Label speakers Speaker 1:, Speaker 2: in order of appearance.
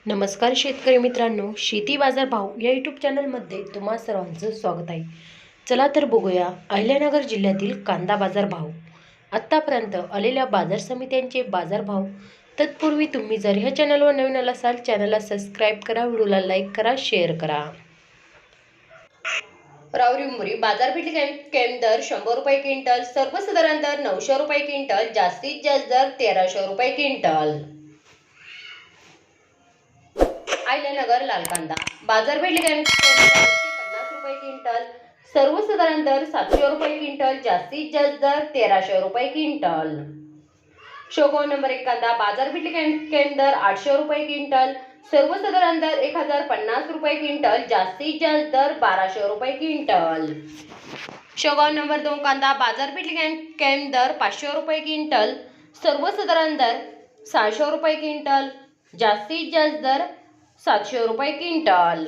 Speaker 1: नमस्कार शेतकरी मित्रांनो, शेती बाजार भाव या यूट्यूब चॅनलमध्ये तुम्हा सर्वांचं स्वागत आहे. चला तर बघूया अहिल्यानगर जिल्ह्यातील कांदा बाजार भाव. आत्तापर्यंत आलेल्या बाजार समित्यांचे बाजार भाव. तत्पूर्वी तुम्ही जर ह्या चॅनलवर नवीन असाल चॅनलला सबस्क्राईब करा, व्हिडिओला लाईक करा, शेअर करा. रावरी मुरी बाजारपेठ केम दर 100 रुपये क्विंटल, सर्वसाधारण दर 900 रुपये क्विंटल, जास्तीत जास्त दर 1300 रुपये क्विंटल. अहिल्यानगर लाल कांदा बाजारपेठ 150 रुपये क्विंटल, सर्वसाधारण दर 700 रुपये क्विंटल, जास्तीत जास्त दर 1300 रुपये क्विंटल. शोगाव नंबर 1 कांदा बाजारपेठ दर 800 रुपये क्विंटल, सर्वसाधारण दर 1050 रुपये क्विंटल, जास्तीत जास्त दर 1200 रुपये क्विंटल. शोगाव नंबर 2 कांदा बाजारपेठ दर 500 रुपये क्विंटल, सर्वसाधारण दर 600 रुपये क्विंटल, जास्तीत जास्त दर 700 रुपये क्विंटल.